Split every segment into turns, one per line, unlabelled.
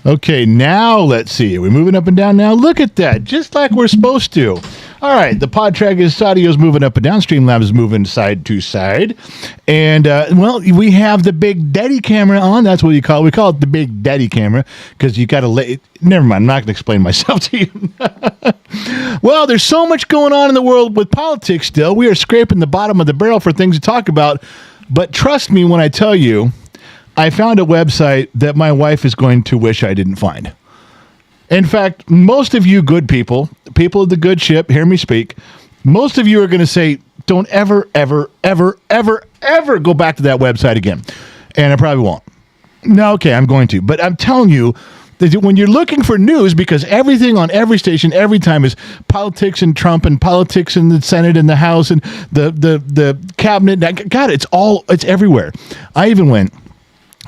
Okay, now let's see. Are we moving up and down now? Look at that. Just like we're supposed to. All right, the PodTrack audio is moving up and down. Streamlabs is moving side to side. And, we have the Big Daddy camera on. That's what we call it the Big Daddy camera because you got to never mind. I'm not going to explain myself to you. Well, there's so much going on in the world with politics still. We are scraping the bottom of the barrel for things to talk about. But trust me when I tell you, I found a website that my wife is going to wish I didn't find. In fact, most of you good people of the good ship, hear me speak, most of you are going to say, don't ever, ever, ever, ever, ever go back to that website again. And I probably won't. No, okay, I'm going to. But I'm telling you, that when you're looking for news, because everything on every station, every time is politics and Trump and politics in the Senate and the House and the cabinet. God, it's everywhere.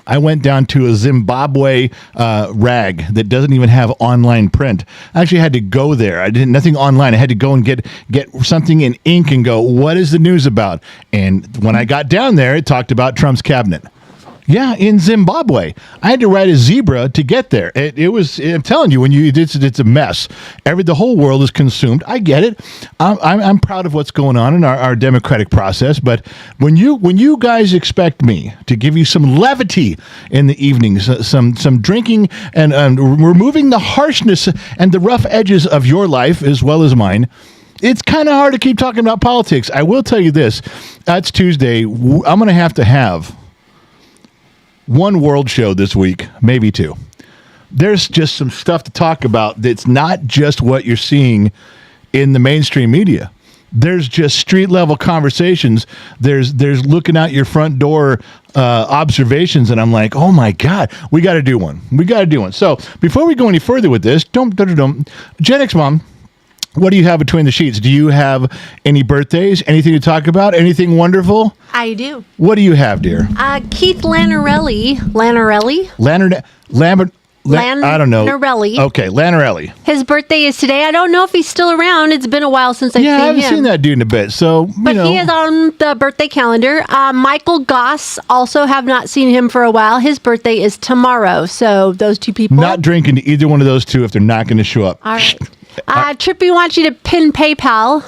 I went down to a Zimbabwe rag that doesn't even have online print. I actually had to go there. I did nothing online. I had to go and get something in ink and go, what is the news about? And when I got down there, it talked about Trump's cabinet. Yeah, in Zimbabwe. I had to ride a zebra to get there. It was, I'm telling you, it's a mess. The whole world is consumed. I get it. I'm proud of what's going on in our democratic process, but when you guys expect me to give you some levity in the evenings, some drinking and removing the harshness and the rough edges of your life as well as mine, it's kind of hard to keep talking about politics. I will tell you this. That's Tuesday. I'm going to have one world show this week, maybe two. There's just some stuff to talk about that's not just what you're seeing in the mainstream media. There's just street level conversations. There's looking out your front door observations, and I'm like, oh my God, we got to do one. So before we go any further with this, Gen X Mom, what do you have between the sheets? Do you have any birthdays? Anything to talk about? Anything wonderful?
I do.
What do you have, dear?
Keith Lanarelli.
I don't know.
Lanarelli.
Okay, Lanarelli.
His birthday is today. I don't know if he's still around. It's been a while since I've seen him.
Yeah, I haven't seen that dude in a bit. So,
But he is on the birthday calendar. Michael Goss, also have not seen him for a while. His birthday is tomorrow. So those two people.
Not drinking to either one of those two if they're not going to show up.
All right. Trippy wants you to pin PayPal.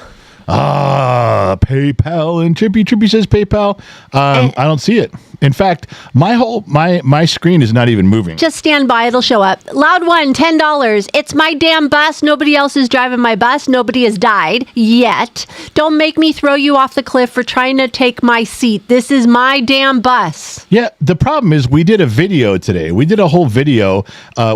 PayPal. And Trippy says PayPal. I don't see it. In fact, my screen is not even moving.
Just stand by. It'll show up. Loud one, $10. It's my damn bus. Nobody else is driving my bus. Nobody has died yet. Don't make me throw you off the cliff for trying to take my seat. This is my damn bus.
Yeah, the problem is we did a video today. We did a whole video,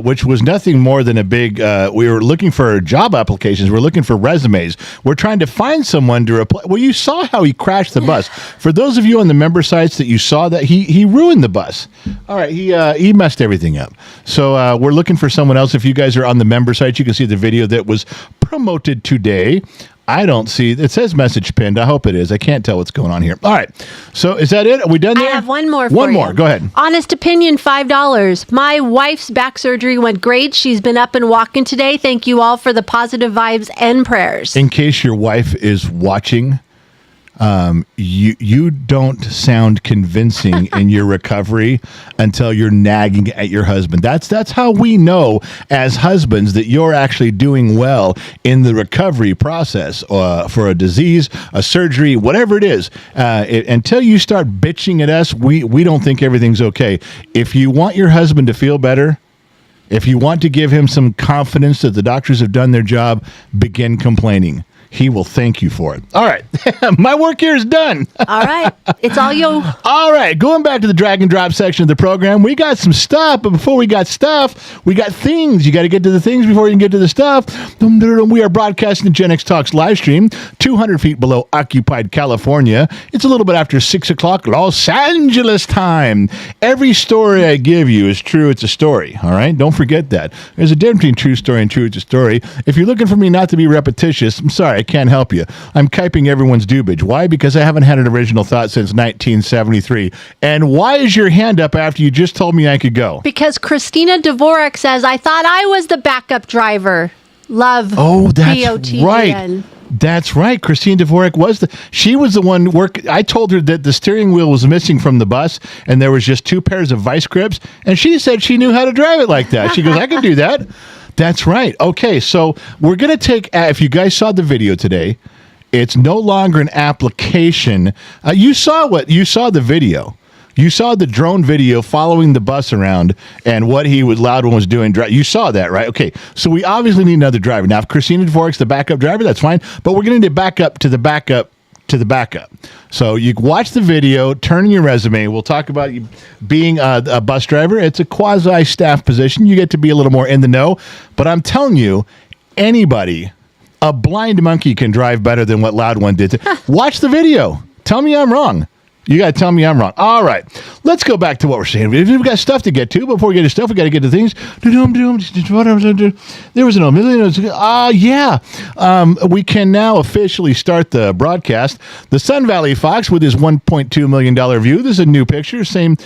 which was nothing more than a big, we were looking for job applications. We're looking for resumes. We're trying to find someone to reply. Well, you saw how he crashed the bus. For those of you on the member sites that you saw that, he ruined the bus. All right, he messed everything up. So we're looking for someone else. If you guys are on the member site, you can see the video that was promoted today. I don't see, it says message pinned. I hope it is. I can't tell what's going on here. All right, so is that it? Are we done there?
I have one more for you.
One more, go ahead.
Honest opinion, $5. My wife's back surgery went great. She's been up and walking today. Thank you all for the positive vibes and prayers.
In case your wife is watching, you don't sound convincing in your recovery until you're nagging at your husband. That's how we know as husbands that you're actually doing well in the recovery process for a disease, a surgery, whatever it is. Until you start bitching at us, we don't think everything's okay. If you want your husband to feel better, if you want to give him some confidence that the doctors have done their job, begin complaining. He will thank you for it. All right. My work here is done.
All right. It's all you.
All right. Going back to the drag and drop section of the program, we got some stuff. But before we got stuff, we got things. You got to get to the things before you can get to the stuff. We are broadcasting the Gen X Talks live stream, 200 feet below occupied California. It's a little bit after 6 o'clock Los Angeles time. Every story I give you is true. It's a story. All right. Don't forget that. There's a difference between true story and true. It's a story. If you're looking for me not to be repetitious, I'm sorry. I can't help you. I'm kyping everyone's dubage. Why? Because I haven't had an original thought since 1973. And why is your hand up after you just told me I could go?
Because Christina Dvorak says, I thought I was the backup driver. Love.
Oh, that's
B-O-T-E-N.
right. That's right. Christine Dvorak she was the one I told her that the steering wheel was missing from the bus and there was just 2 pairs of vice grips. And she said she knew how to drive it like that. She goes, I can do that. That's right. Okay. So we're going to take, if you guys saw the video today, it's no longer an application. You saw the video. You saw the drone video following the bus around and what Loudon was doing. You saw that, right? Okay, so we obviously need another driver. Now, if Christina Dvorak's the backup driver, that's fine, but we're going to need a backup to the backup to the backup. So you watch the video, turn in your resume. We'll talk about you being a bus driver. It's a quasi-staff position. You get to be a little more in the know, but I'm telling you, anybody, a blind monkey can drive better than what Loudon did. Watch the video. Tell me I'm wrong. You got to tell me I'm wrong. All right. Let's go back to what we're saying. We've got stuff to get to. Before we get to stuff, we got to get to things. There was an we can now officially start the broadcast. The Sun Valley Fox with his $1.2 million view. This is a new picture. Same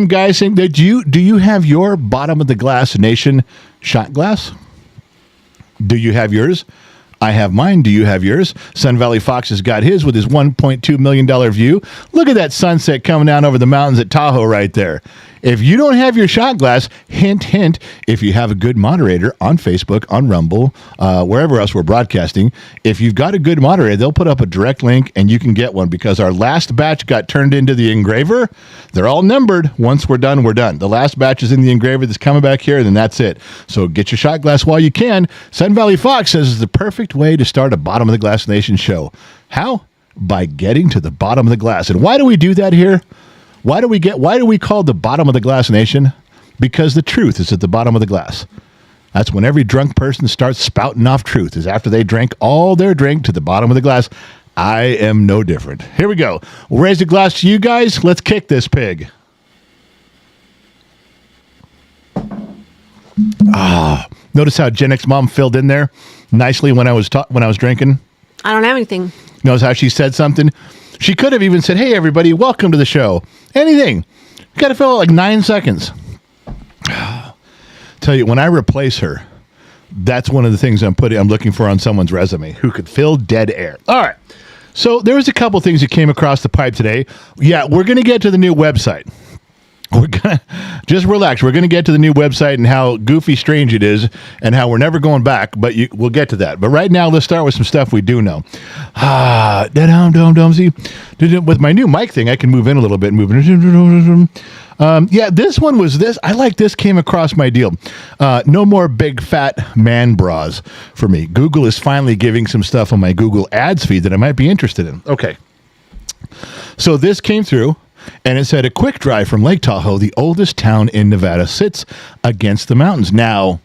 guy. Do you have your bottom of the glass nation shot glass? Do you have yours? I have mine. Do you have yours? Sun Valley Fox has got his with his $1.2 million view. Look at that sunset coming down over the mountains at Tahoe right there. If you don't have your shot glass, hint, hint, if you have a good moderator on Facebook, on Rumble, wherever else we're broadcasting, if you've got a good moderator, they'll put up a direct link and you can get one because our last batch got turned into the engraver. They're all numbered. Once we're done, we're done. The last batch is in the engraver that's coming back here, and then that's it. So get your shot glass while you can. Sun Valley Fox says it's the perfect way to start a Bottom of the Glass Nation show. How? By getting to the bottom of the glass. And why do we do that here? Why do we call the Bottom of the Glass Nation? Because the truth is at the bottom of the glass. That's when every drunk person starts spouting off truth, is after they drank all their drink to the bottom of the glass. I am no different. Here we go. We'll raise a glass to you guys. Let's kick this pig. Notice how Gen X mom filled in there nicely when I was drinking.
I don't have anything.
Notice how she said something. She could have even said, "Hey, everybody, welcome to the show." Anything. You got to fill it like 9 seconds. Tell you, when I replace her, that's one of the things I'm looking for on someone's resume, who could fill dead air. All right. So there was a couple things that came across the pipe today. Yeah, we're going to get to the new website. We're going to just relax. We're going to get to the new website and how goofy strange it is and how we're never going back, but we'll get to that. But right now, let's start with some stuff we do know. See, with my new mic thing, I can move in a little bit. This one was this. I like this came across my deal. No more big fat man bras for me. Google is finally giving some stuff on my Google Ads feed that I might be interested in. Okay. So this came through. And it said, a quick drive from Lake Tahoe, the oldest town in Nevada, sits against the mountains. Now,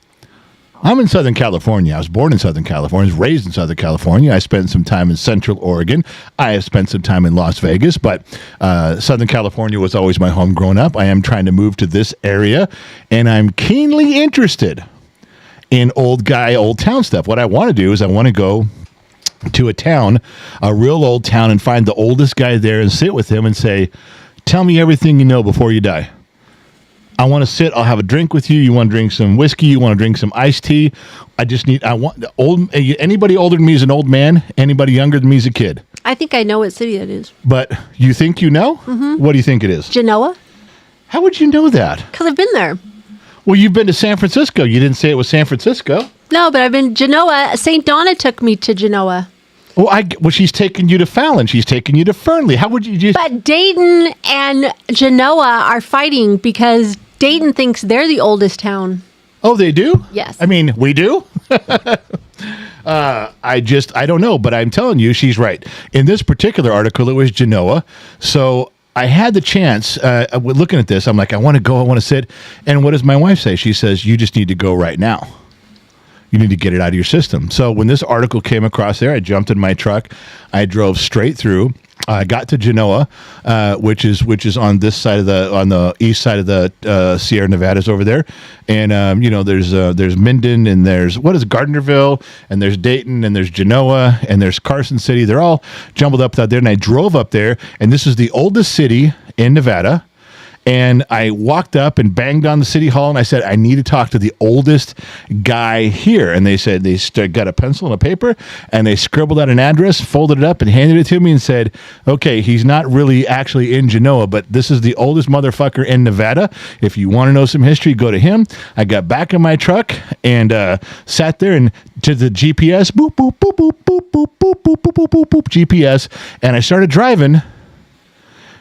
I'm in Southern California. I was born in Southern California. I was raised in Southern California. I spent some time in Central Oregon. I have spent some time in Las Vegas, but Southern California was always my home growing up. I am trying to move to this area, and I'm keenly interested in old town stuff. What I want to do is I want to go to a town, a real old town, and find the oldest guy there and sit with him and say, tell me everything you know before you die. I want to sit. I'll have a drink with you. You want to drink some whiskey? You want to drink some iced tea? Anybody older than me is an old man. Anybody younger than me is a kid.
I think I know what city it is.
But you think you know?
Mm-hmm.
What do you think it is?
Genoa.
How would you know that?
Because I've been there.
Well, you've been to San Francisco. You didn't say it was San Francisco.
No, but I've been Genoa. St. Donna took me to Genoa.
Well, she's taking you to Fallon. She's taking you to Fernley. How would you just...
But Dayton and Genoa are fighting because Dayton thinks they're the oldest town.
Oh, they do?
Yes.
I mean, we do? I don't know, but I'm telling you, she's right. In this particular article, it was Genoa. So I had the chance, looking at this, I'm like, I want to go, I want to sit. And what does my wife say? She says, you just need to go right now. You need to get it out of your system. So when this article came across there, I jumped in my truck. I drove straight through. I got to Genoa, which is on this side on the east side of the Sierra Nevadas over there. And there's Minden, and there's Gardnerville, and there's Dayton, and there's Genoa, and there's Carson City. They're all jumbled up out there. And I drove up there, and this is the oldest city in Nevada. And I walked up and banged on the city hall, and I said, I need to talk to the oldest guy here. And they said they got a pencil and a paper, and they scribbled out an address, folded it up, and handed it to me and said, okay, he's not really actually in Genoa, but this is the oldest motherfucker in Nevada. If you want to know some history, go to him. I got back in my truck and sat there and to the GPS, boop, boop, boop, boop, boop, boop, boop, boop, boop, boop, boop, boop, GPS, and I started driving.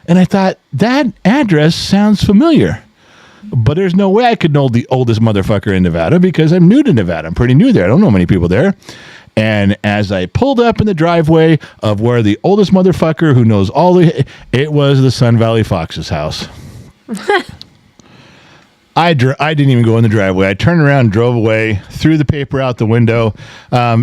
And I thought, that address sounds familiar. But there's no way I could know the oldest motherfucker in Nevada because I'm new to Nevada. I'm pretty new there. I don't know many people there. And as I pulled up in the driveway of where the oldest motherfucker who knows it was the Sun Valley Fox's house. I didn't even go in the driveway. I turned around, drove away, threw the paper out the window.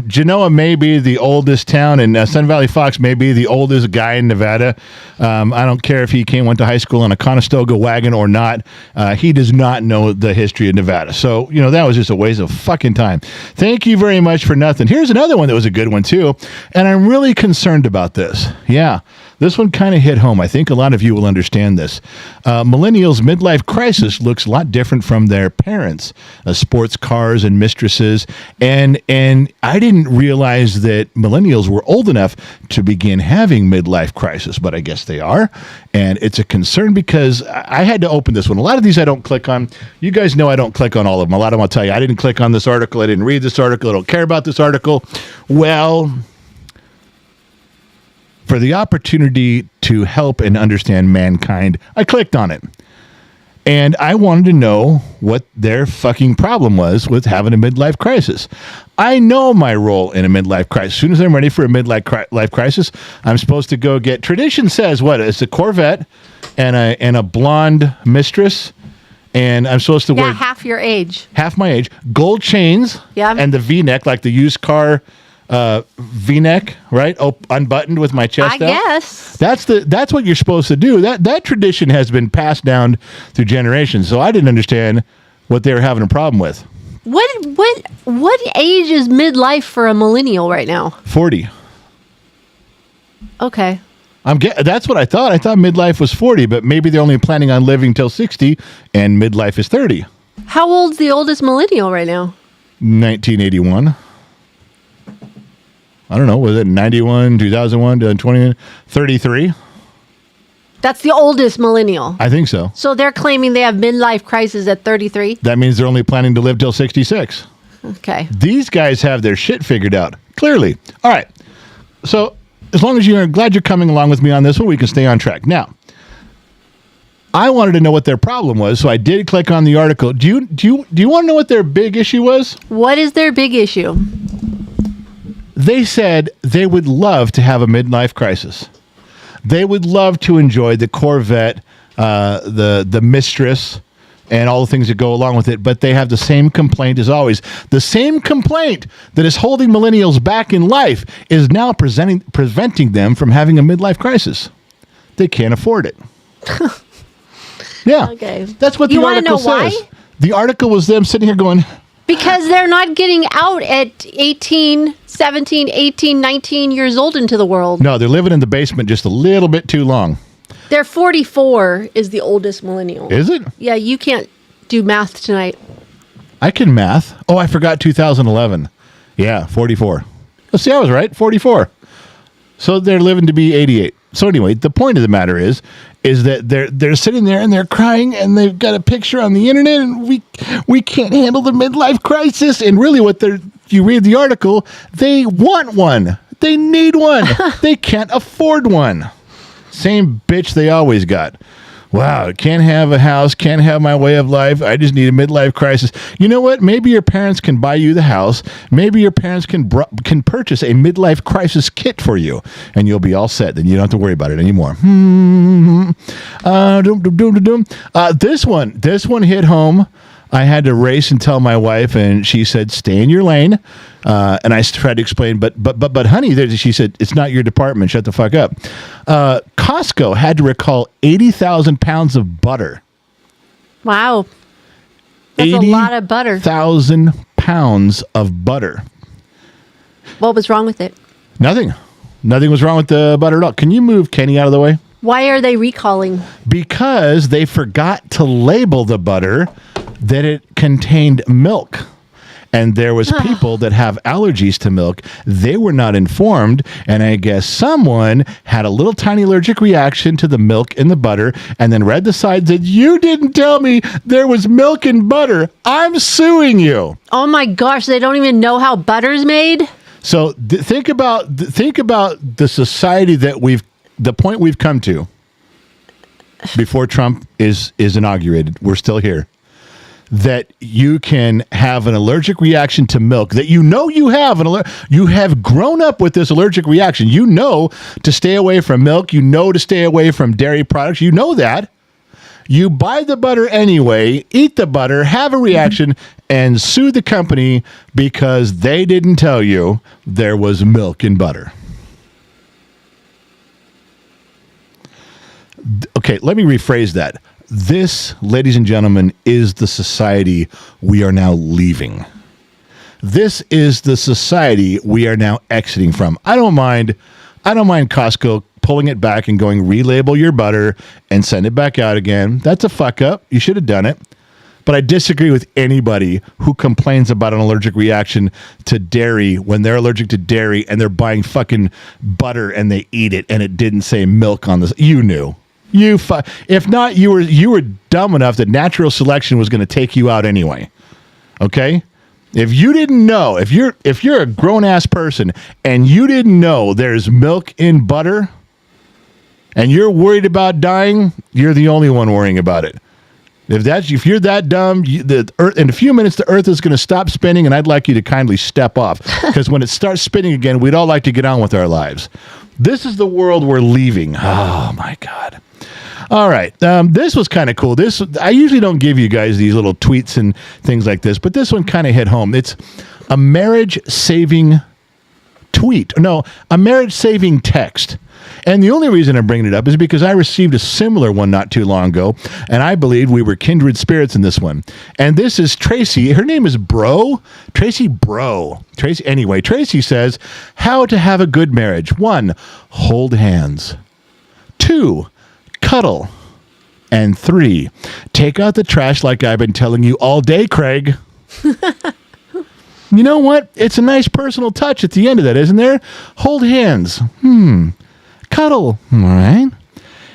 Genoa may be the oldest town, and Sun Valley Fox may be the oldest guy in Nevada. I don't care if he went to high school on a Conestoga wagon or not. He does not know the history of Nevada. So, that was just a waste of fucking time. Thank you very much for nothing. Here's another one that was a good one, too. And I'm really concerned about this. Yeah. This one kind of hit home. I think a lot of you will understand this. Millennials' midlife crisis looks a lot different from their parents, sports cars and mistresses. And I didn't realize that millennials were old enough to begin having midlife crisis, but I guess they are. And it's a concern because I had to open this one. A lot of these I don't click on. You guys know I don't click on all of them. A lot of them I'll tell you, I didn't click on this article. I didn't read this article. I don't care about this article. Well, for the opportunity to help and understand mankind, I clicked on it. And I wanted to know what their fucking problem was with having a midlife crisis. I know my role in a midlife crisis. As soon as I'm ready for a midlife crisis, I'm supposed to go get, tradition says, what? It's a Corvette and a blonde mistress. And I'm supposed to wear
half your age.
Half my age. Gold chains.
Yeah.
And the V-neck, like the used car V-neck, right? Unbuttoned with my chest out.
I guess.
That's what you're supposed to do. That tradition has been passed down through generations. So I didn't understand what they were having a problem with.
What age is midlife for a millennial right now?
40.
Okay.
That's what I thought. I thought midlife was 40, but maybe they're only planning on living till 60 and midlife is 30.
How old's the oldest millennial right now?
1981. I don't know, was it 91, 2001, 2020, 33?
That's the oldest millennial.
I think so.
So they're claiming they have midlife crisis at 33?
That means they're only planning to live till 66.
Okay.
These guys have their shit figured out, clearly. All right. So as long as you're glad you're coming along with me on this one, we can stay on track. Now, I wanted to know what their problem was, so I did click on the article. Do you want to know what their big issue was?
What is their big issue?
They said they would love to have a midlife crisis. They would love to enjoy the Corvette, the mistress, and all the things that go along with it, but they have the same complaint as always. The same complaint that is holding millennials back in life is now preventing them from having a midlife crisis. They can't afford it. Yeah.
Okay.
That's what the article says. Why? The article was them sitting here going,
because they're not getting out at 18, 17, 18, 19 years old into the world.
No, they're living in the basement just a little bit too long.
They're 44 is the oldest millennial.
Is it?
Yeah, you can't do math tonight.
I can math. Oh, I forgot 2011. Yeah, 44. Let's see, I was right, 44. So they're living to be 88. So anyway, the point of the matter is that they're sitting there and they're crying and they've got a picture on the internet and we can't handle the midlife crisis. And really you read the article, they want one. They need one. They can't afford one. Same bitch they always got. Wow, can't have a house, can't have my way of life. I just need a midlife crisis. You know what? Maybe your parents can buy you the house. Maybe your parents can purchase a midlife crisis kit for you, and you'll be all set. Then you don't have to worry about it anymore. This one hit home. I had to race and tell my wife, and she said, "Stay in your lane." And I tried to explain, but honey, she said, "It's not your department. Shut the fuck up." Costco had to recall 80,000 pounds of butter.
Wow, that's a lot of butter.
80,000 pounds of butter.
What was wrong with it?
Nothing was wrong with the butter at all. Can you move Kenny out of the way?
Why are they recalling?
Because they forgot to label the butter that it contained milk. And there was people that have allergies to milk. They were not informed. And I guess someone had a little tiny allergic reaction to the milk in the butter and then read the side that you didn't tell me there was milk in butter. I'm suing you.
Oh my gosh, they don't even know how butter's made?
So think about the society that the point we've come to before Trump is inaugurated. We're still here. That you can have an allergic reaction to milk, that you have you have grown up with this allergic reaction. You know to stay away from milk. You know to stay away from dairy products. You know that. You buy the butter anyway, eat the butter, have a reaction, and sue the company because they didn't tell you there was milk in butter. Okay, let me rephrase that. This, ladies and gentlemen, is the society we are now leaving. This is the society we are now exiting from. I don't mind Costco pulling it back and going, relabel your butter and send it back out again. That's a fuck up. You should have done it. But I disagree with anybody who complains about an allergic reaction to dairy when they're allergic to dairy and they're buying fucking butter and they eat it and it didn't say milk on this. You knew. If not, you were dumb enough that natural selection was going to take you out anyway. Okay? If you didn't know, if you're a grown ass person and you didn't know there's milk in butter and you're worried about dying, you're the only one worrying about it. If you're that dumb, the Earth, in a few minutes the Earth is going to stop spinning, and I'd like you to kindly step off because when it starts spinning again, we'd all like to get on with our lives. This is the world we're leaving. Oh my God. All right. This was kind of cool. I usually don't give you guys these little tweets and things like this, but this one kind of hit home. It's a marriage-saving tweet. No, a marriage-saving text. And the only reason I'm bringing it up is because I received a similar one not too long ago, and I believed we were kindred spirits in this one. And this is Tracy. Her name is Bro. Tracy Bro. Anyway, Tracy says, how to have a good marriage. 1, hold hands. 2, cuddle. And 3, take out the trash like I've been telling you all day, Craig. You know what? It's a nice personal touch at the end of that, isn't there? Hold hands. Cuddle. All right.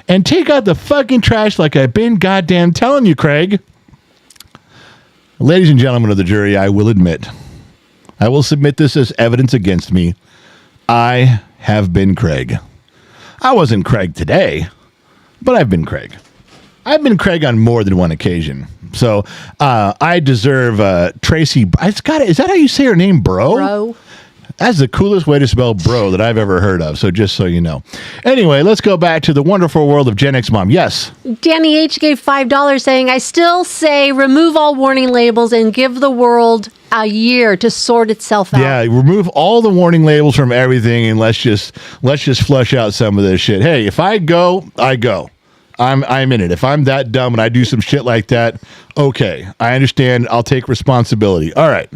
And take out the fucking trash like I've been goddamn telling you, Craig. Ladies and gentlemen of the jury, I will admit, I will submit this as evidence against me. I have been Craig. I wasn't Craig today, but I've been Craig. I've been Craig on more than one occasion. So I deserve Tracy. Is that how you say her name, Bro?
Bro.
That's the coolest way to spell bro that I've ever heard of. So just so you know. Anyway, let's go back to the wonderful world of Gen X Mom. Yes.
Danny H gave $5 saying, I still say remove all warning labels and give the world a year to sort itself out.
Yeah, remove all the warning labels from everything and let's just flush out some of this shit. Hey, if I go, I go. I'm in it. If I'm that dumb and I do some shit like that, okay, I understand. I'll take responsibility. All right.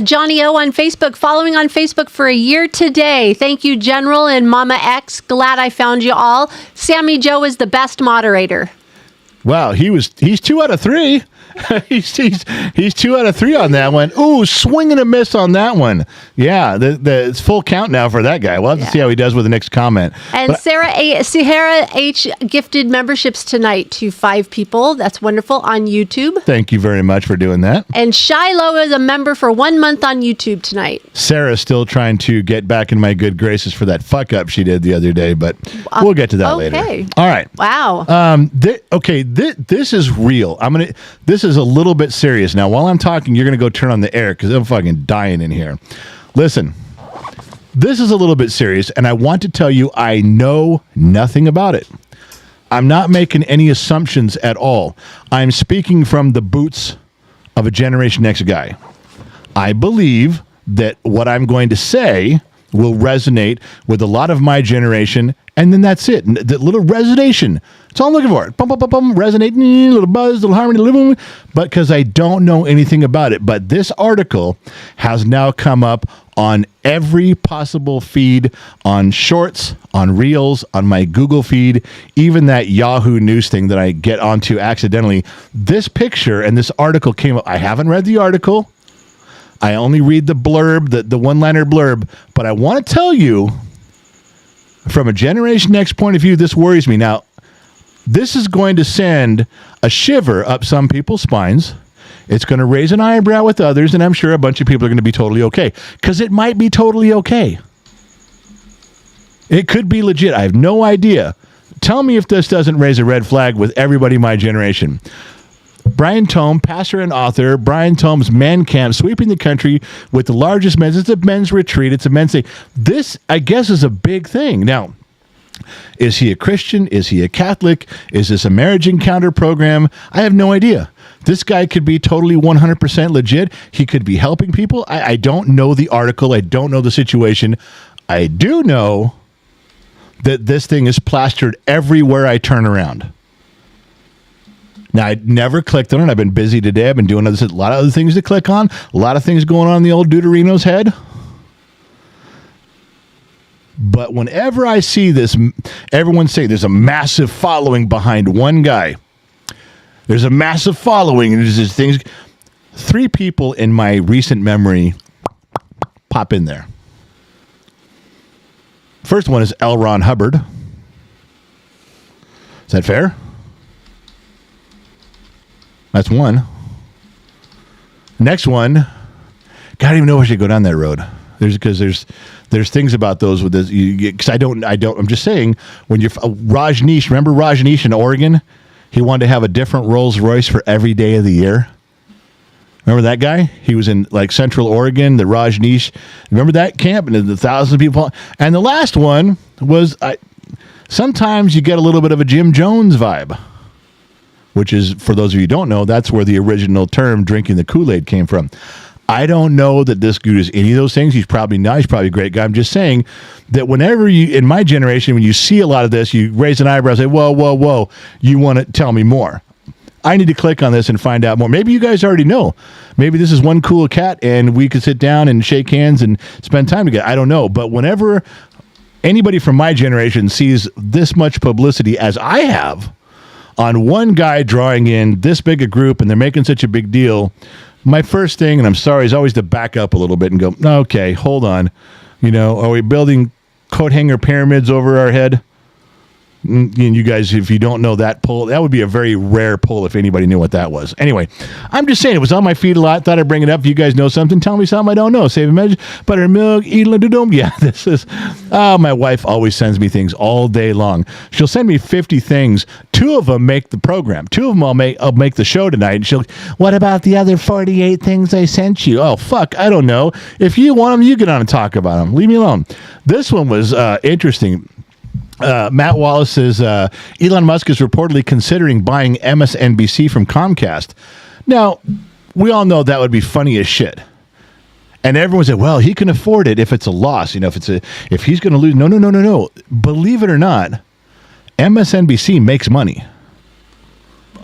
Johnny O on Facebook, following on Facebook for a year today. Thank you, General and Mama X. Glad I found you all. Sammy Joe is the best moderator.
Wow, he's 2 out of 3. he's 2 out of 3 on that one. Ooh, swing and a miss on that one. Yeah, it's full count now for that guy. We'll have to see how he does with the next comment.
And Sahara H gifted memberships tonight to 5 people. That's wonderful on YouTube.
Thank you very much for doing that.
And Shiloh is a member for 1 month on YouTube tonight.
Sarah's still trying to get back in my good graces for that fuck up she did the other day, but we'll get to that later. All right.
Wow.
This is real. This is a little bit serious. Now, while I'm talking, you're going to go turn on the air because I'm fucking dying in here. Listen, this is a little bit serious, and I want to tell you I know nothing about it. I'm not making any assumptions at all. I'm speaking from the boots of a Generation X guy. I believe that what I'm going to say will resonate with a lot of my generation And then that's it. And the little resonation. That's all I'm looking for. Bum, bum, bum, bum, resonate, little buzz, little harmony, little, but because I don't know anything about it. But this article has now come up on every possible feed, on shorts, on reels, on my Google feed, even that Yahoo News thing that I get onto accidentally. This picture and this article came up. I haven't read the article. I only read the blurb, the one-liner blurb. But I want to tell you, from a Generation X point of view, this worries me. Now, this is going to send a shiver up some people's spines. It's going to raise an eyebrow with others, and I'm sure a bunch of people are going to be totally okay. Because it might be totally okay. It could be legit. I have no idea. Tell me if this doesn't raise a red flag with everybody my generation. Brian Tome, pastor and author, Brian Tome's Men Camp, sweeping the country with the largest men's. It's a men's retreat. It's a men's thing. This, I guess, is a big thing. Now, is he a Christian? Is he a Catholic? Is this a marriage encounter program? I have no idea. This guy could be totally 100% legit. He could be helping people. I don't know the article. I don't know the situation. I do know that this thing is plastered everywhere I turn around. Now, I never clicked on it. I've been busy today. I've been doing a lot of other things to click on. A lot of things going on in the old Deuterino's head. But whenever I see this, everyone say there's a massive following behind one guy. There's a massive following. And there's things. 3 people in my recent memory pop in there. First one is L. Ron Hubbard. Is that fair? That's one. Next one, God, I don't even know if I should go down that road. There's things about those with this. Because I'm just saying, when you're Rajneesh, remember Rajneesh in Oregon? He wanted to have a different Rolls Royce for every day of the year. Remember that guy? He was in like Central Oregon, the Rajneesh. Remember that camp? And the thousands of people. And the last one was, sometimes you get a little bit of a Jim Jones vibe. Which is, for those of you who don't know, that's where the original term drinking the Kool-Aid came from. I don't know that this dude is any of those things. He's probably not. He's probably a great guy. I'm just saying that whenever you, in my generation, when you see a lot of this, you raise an eyebrow and say, whoa, whoa, whoa, you want to tell me more. I need to click on this and find out more. Maybe you guys already know. Maybe this is one cool cat and we could sit down and shake hands and spend time together. I don't know. But whenever anybody from my generation sees this much publicity as I have, on one guy drawing in this big a group and they're making such a big deal, my first thing, and I'm sorry, is always to back up a little bit and go, okay, hold on. Are we building coat hanger pyramids over our head? And you guys, if you don't know that pull, that would be a very rare pull if anybody knew what that was. Anyway, I'm just saying, it was on my feed a lot. Thought I'd bring it up. If you guys know something, tell me something I don't know. Save a message, buttermilk, eat. Yeah, this is, my wife always sends me things all day long. She'll send me 50 things. 2 of them make the program. 2 of them I'll make the show tonight. And she'll, what about the other 48 things I sent you? Oh, fuck, I don't know. If you want them, you get on and talk about them. Leave me alone. This one was interesting. Matt Wallace says Elon Musk is reportedly considering buying MSNBC from Comcast. Now, we all know that would be funny as shit. And everyone said, well, he can afford it if it's a loss. If he's going to lose. No. Believe it or not, MSNBC makes money.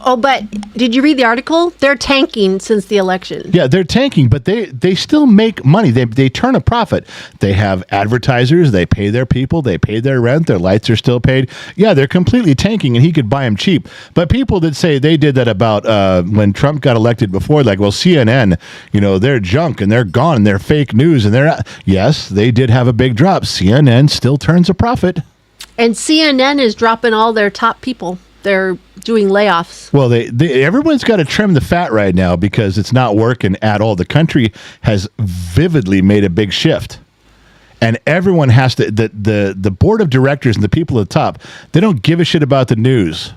Oh, but did you read the article? They're tanking since the election.
Yeah, they're tanking, but they still make money. They turn a profit. They have advertisers. They pay their people. They pay their rent. Their lights are still paid. Yeah, they're completely tanking, and he could buy them cheap. But people that say they did that about when Trump got elected before, like, well, CNN, they're junk, and they're gone, and they're fake news, and yes, they did have a big drop. CNN still turns a profit.
And CNN is dropping all their top people. They're doing layoffs. Well,
everyone's got to trim the fat right now because it's not working at all. The country has vividly made a big shift. And everyone has to, the board of directors and the people at the top, they don't give a shit about the news.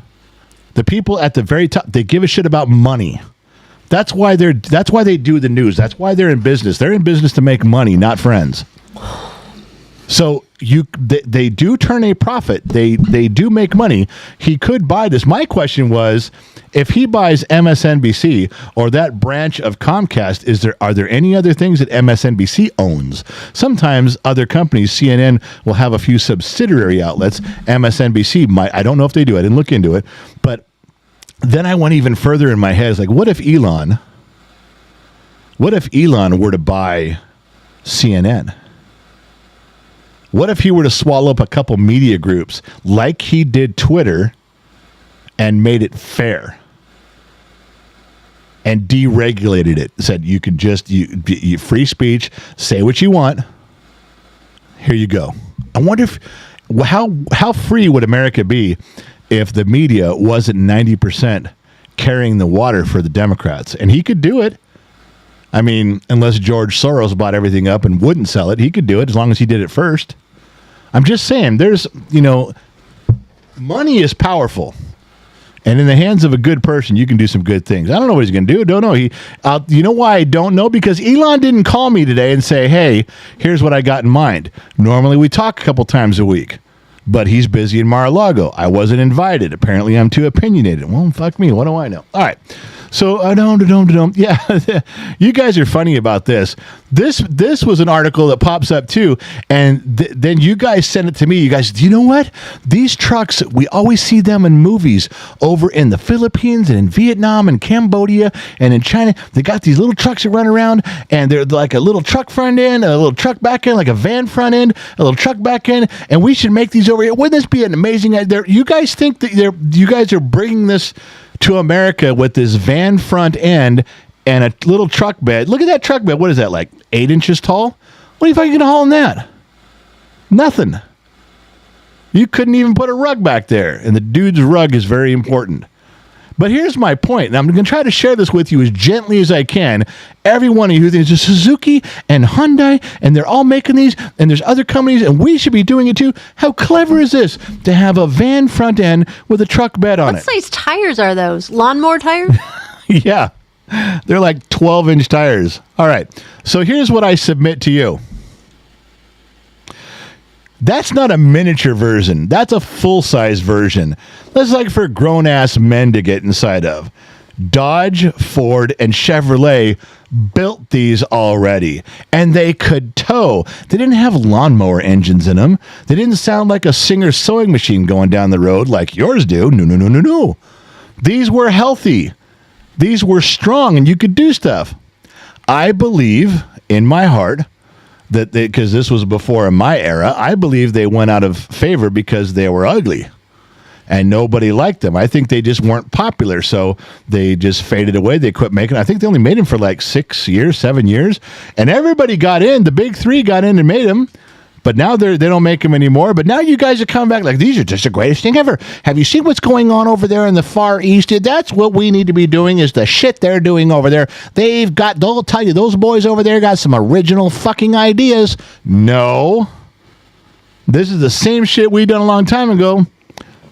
The people at the very top, they give a shit about money. That's why they do the news. That's why they're in business. They're in business to make money, not friends. So they do turn a profit. They do make money. He could buy this. My question was, if he buys MSNBC or that branch of Comcast, are there any other things that MSNBC owns? Sometimes other companies, CNN will have a few subsidiary outlets. MSNBC might. I don't know if they do. I didn't look into it. But then I went even further in my head. It's like, what if Elon were to buy CNN? What if he were to swallow up a couple media groups like he did Twitter and made it fair and deregulated it? Said you could just you free speech, say what you want. Here you go. I wonder how free would America be if the media wasn't 90% carrying the water for the Democrats? And he could do it. I mean, unless George Soros bought everything up and wouldn't sell it, he could do it as long as he did it first. I'm just saying, there's, money is powerful. And in the hands of a good person, you can do some good things. I don't know what he's going to do. Don't know. You know why I don't know? Because Elon didn't call me today and say, hey, here's what I got in mind. Normally we talk a couple times a week. But he's busy in Mar-a-Lago. I wasn't invited. Apparently, I'm too opinionated. Well, fuck me. What do I know? All right. So, yeah, you guys are funny about this. This was an article that pops up too, and then you guys send it to me. You guys, do you know what? These trucks, we always see them in movies over in the Philippines and in Vietnam and Cambodia and in China. They got these little trucks that run around, and they're like a little truck front end, a little truck back end, like a van front end, a little truck back end, and we should make these over here. Wouldn't this be an amazing idea? You guys think that you guys are bringing this to America with this van front end and a little truck bed. Look at that truck bed. What is that, like 8 inches tall? What are you fucking going to haul in that? Nothing. You couldn't even put a rug back there. And the dude's rug is very important. But here's my point, and I'm going to try to share this with you as gently as I can. Every one of you thinks it's Suzuki and Hyundai, and they're all making these, and there's other companies, and we should be doing it too. How clever is this to have a van front end with a truck bed on it?
What size tires are those? Lawnmower tires?
Yeah. They're like 12-inch tires. All right. So here's what I submit to you. That's not a miniature version. That's a full-size version. That's like for grown-ass men to get inside of. Dodge, Ford, and Chevrolet built these already, and they could tow. They didn't have lawnmower engines in them. They didn't sound like a Singer sewing machine going down the road like yours do. No. These were healthy. These were strong, and you could do stuff. I believe in my heart that because this was before my era, I believe they went out of favor because they were ugly and nobody liked them. I think they just weren't popular, so they just faded away. They quit making. I think they only made them for like 6 years, 7 years, and everybody got in. The big three got in and made them. But now they don't make them anymore. But now you guys are coming back like, these are just the greatest thing ever. Have you seen what's going on over there in the Far East? That's what we need to be doing, is the shit they're doing over there. They'll tell you, those boys over there got some original fucking ideas. No. This is the same shit we done a long time ago.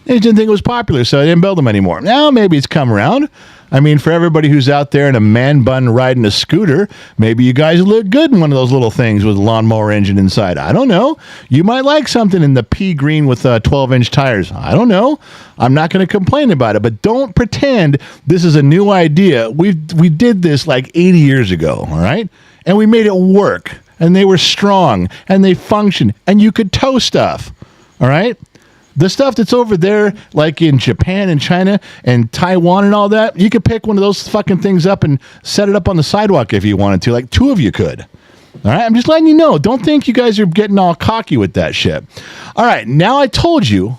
They didn't think it was popular, so they didn't build them anymore. Now maybe it's come around. I mean, for everybody who's out there in a man bun riding a scooter, maybe you guys look good in one of those little things with a lawnmower engine inside. I don't know. You might like something in the pea green with 12-inch tires. I don't know. I'm not going to complain about it, but don't pretend this is a new idea. We did this like 80 years ago, all right? And we made it work, and they were strong, and they functioned, and you could tow stuff, all right? The stuff that's over there, like in Japan and China and Taiwan and all that, you could pick one of those fucking things up and set it up on the sidewalk if you wanted to. Like 2 of you could. All right? I'm just letting you know. Don't think you guys are getting all cocky with that shit. All right. Now I told you,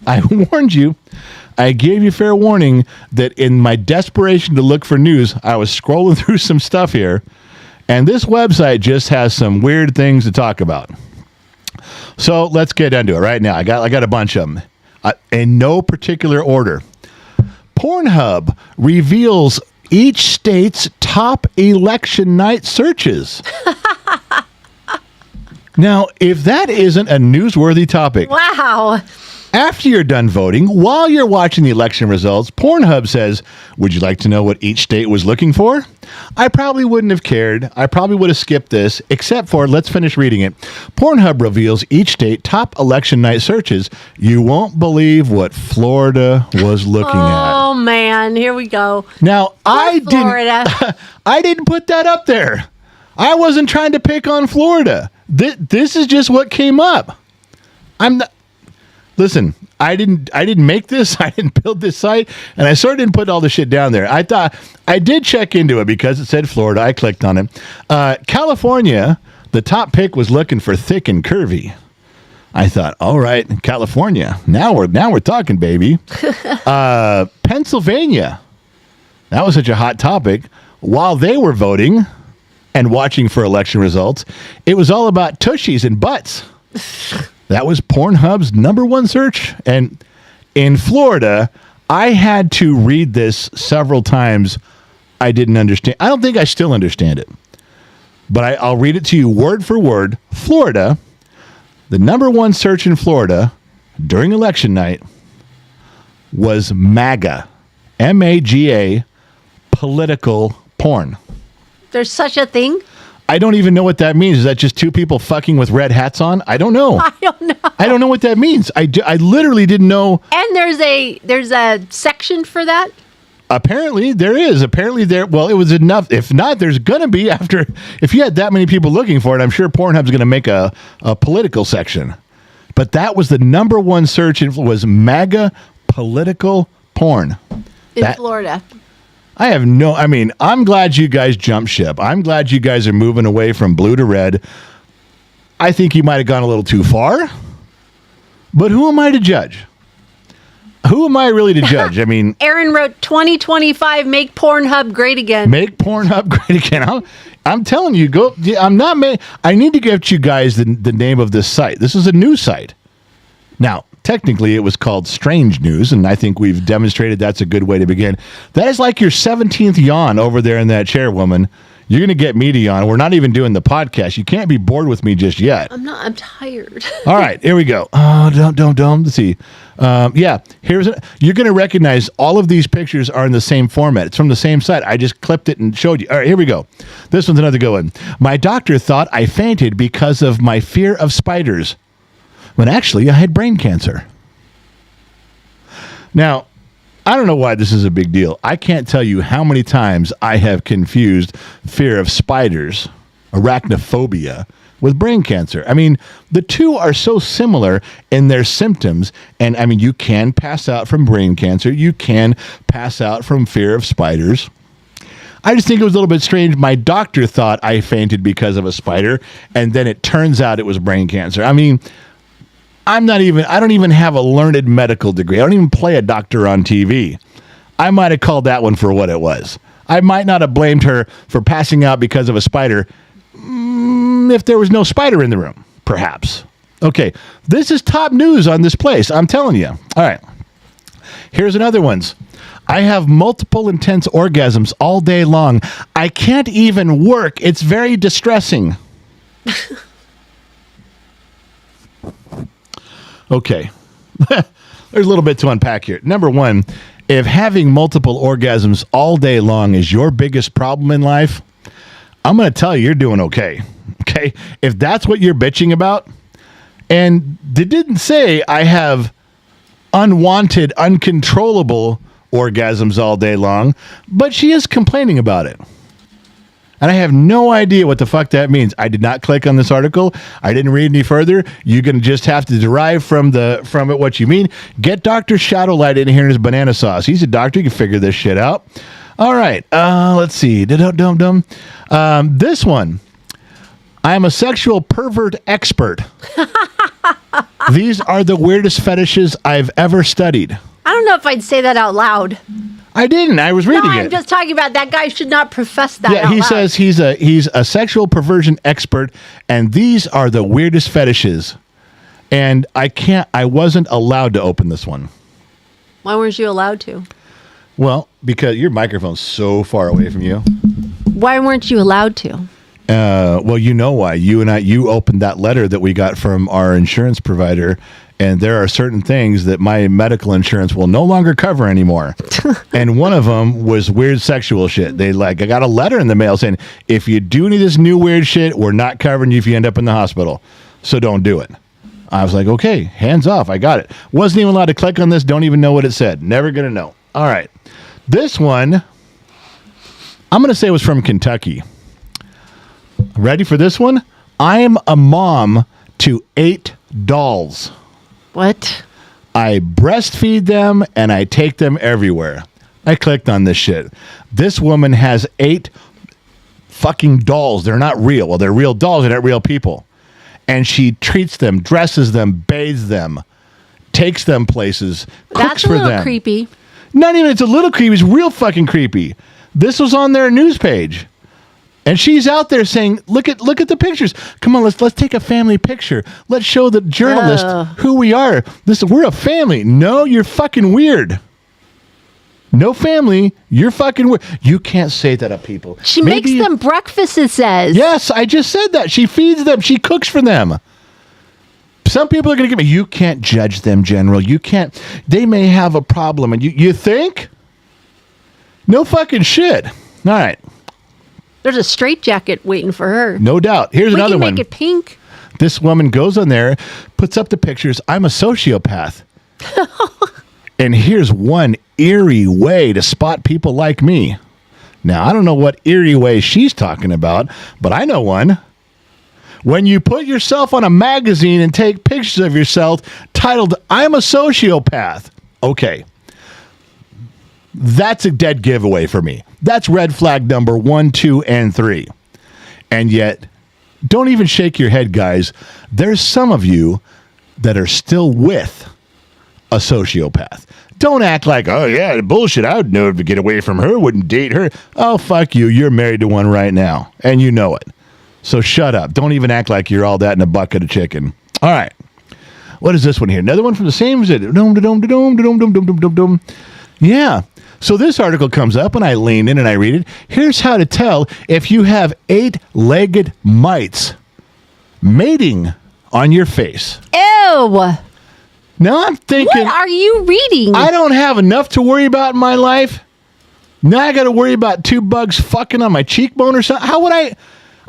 I warned you, I gave you fair warning that in my desperation to look for news, I was scrolling through some stuff here, and this website just has some weird things to talk about. So let's get into it right now. I got a bunch of them in no particular order. Pornhub reveals each state's top election night searches. Now, if that isn't a newsworthy topic.
Wow.
After you're done voting, while you're watching the election results, Pornhub says, would you like to know what each state was looking for? I probably wouldn't have cared. I probably would have skipped this, except for, let's finish reading it. Pornhub reveals each state top election night searches. You won't believe what Florida was looking at.
Oh, man. Here we go.
Now,
Florida.
I didn't put that up there. I wasn't trying to pick on Florida. This is just what came up. Listen, I didn't make this. I didn't build this site, and I sort of didn't put all the shit down there. I thought I did check into it because it said Florida. I clicked on it. California, the top pick was looking for thick and curvy. I thought, all right, California. Now we're talking, baby. Pennsylvania. That was such a hot topic. While they were voting and watching for election results, it was all about tushies and butts. That was Pornhub's number one search. And in Florida, I had to read this several times. I didn't understand. I don't think I still understand it. But I'll read it to you word for word. Florida, the number one search in Florida during election night was MAGA. M-A-G-A, political porn.
There's such a thing?
I don't even know what that means. Is that just two people fucking with red hats on? I don't know.
I don't know.
I don't know what that means. I literally didn't know.
And there's a section for that?
Apparently there is. Well, it was enough. If not, there's going to be if you had that many people looking for it, I'm sure Pornhub's going to make a political section. But that was the number one search. Was MAGA political porn.
In Florida.
I'm glad you guys jumped ship. I'm glad you guys are moving away from blue to red. I think you might have gone a little too far. But who am I to judge? Who am I really to judge? I mean,
Aaron wrote 2025, make Pornhub great again.
Make Pornhub great again. I'm telling you, go. I need to give you guys the name of this site. This is a news site. Now, technically, it was called Strange News, and I think we've demonstrated that's a good way to begin. That is like your 17th yawn over there in that chair, woman. You're going to get me to yawn. We're not even doing the podcast. You can't be bored with me just yet.
I'm tired.
All right, here we go. Oh, don't. Let's see. Yeah, you're going to recognize all of these pictures are in the same format. It's from the same site. I just clipped it and showed you. All right, here we go. This one's another good one. My doctor thought I fainted because of my fear of spiders, when actually I had brain cancer. Now, I don't know why this is a big deal. I can't tell you how many times I have confused fear of spiders, arachnophobia, with brain cancer. I mean, the two are so similar in their symptoms. And I mean, you can pass out from brain cancer. You can pass out from fear of spiders. I just think it was a little bit strange. My doctor thought I fainted because of a spider, and then it turns out it was brain cancer. I mean, I don't even have a learned medical degree. I don't even play a doctor on TV. I might have called that one for what it was. I might not have blamed her for passing out because of a spider if there was no spider in the room, perhaps. Okay, this is top news on this place, I'm telling you. All right, here's another one. I have multiple intense orgasms all day long. I can't even work. It's very distressing. Okay, there's a little bit to unpack here. Number one, if having multiple orgasms all day long is your biggest problem in life, I'm going to tell you, you're doing okay. Okay, if that's what you're bitching about, and they didn't say I have unwanted, uncontrollable orgasms all day long, but she is complaining about it. And I have no idea what the fuck that means. I did not click on this article. I didn't read any further. You're going to just have to derive from it what you mean. Get Dr. Shadowlight in here in his banana sauce. He's a doctor. He can figure this shit out. All right. Let's see. This one. I'm a sexual pervert expert. These are the weirdest fetishes I've ever studied.
I don't know if I'd say that out loud.
I didn't. I was reading it.
I'm just talking about that guy should not profess that.
Yeah, he says he's a sexual perversion expert, and these are the weirdest fetishes. And I wasn't allowed to open this one.
Why weren't you allowed to?
Well, because your microphone's so far away from you.
Why weren't you allowed to?
Well, you know why. You opened that letter that we got from our insurance provider, And there are certain things that my medical insurance will no longer cover anymore. And one of them was weird sexual shit. I got a letter in the mail saying, if you do any of this new weird shit, we're not covering you if you end up in the hospital. So don't do it. I was like, okay, hands off. I got it. Wasn't even allowed to click on this. Don't even know what it said. Never going to know. All right. This one, I'm going to say was from Kentucky. Ready for this one? I'm a mom to 8 dolls.
What?
I breastfeed them and I take them everywhere. I clicked on this shit. This woman has 8 fucking dolls. They're not real. Well, they're real dolls. They're not real people. And she treats them, dresses them, bathes them, takes them places, cooks for them. That's a little
creepy.
Not even, it's a little creepy. It's real fucking creepy. This was on their news page. And she's out there saying, look at the pictures. Come on, let's take a family picture. Let's show the journalist who we are. We're a family. No, you're fucking weird. No family. You're fucking weird. You can't say that of people.
She makes them breakfast, it says.
Yes, I just said that. She feeds them. She cooks for them. Some people are going to get me. You can't judge them, General. You can't. They may have a problem. And you think? No fucking shit. All right.
There's a straitjacket waiting for her.
No doubt. Here's another one.
We can make it pink.
This woman goes on there, puts up the pictures. I'm a sociopath. And here's one eerie way to spot people like me. Now, I don't know what eerie way she's talking about, but I know one. When you put yourself on a magazine and take pictures of yourself titled, I'm a sociopath. Okay. That's a dead giveaway for me. That's red flag number 1, 2, and 3. And yet, don't even shake your head, guys. There's some of you that are still with a sociopath. Don't act like, oh yeah, bullshit, I would know to get away from her, wouldn't date her. Oh, fuck you. You're married to one right now, and you know it. So shut up. Don't even act like you're all that in a bucket of chicken. All right. What is this one here? Another one from the same... Yeah. So this article comes up, and I lean in and I read it. Here's how to tell if you have 8-legged mites mating on your face.
Ew.
Now I'm thinking...
What are you reading?
I don't have enough to worry about in my life. Now I got to worry about 2 bugs fucking on my cheekbone or something. How would I...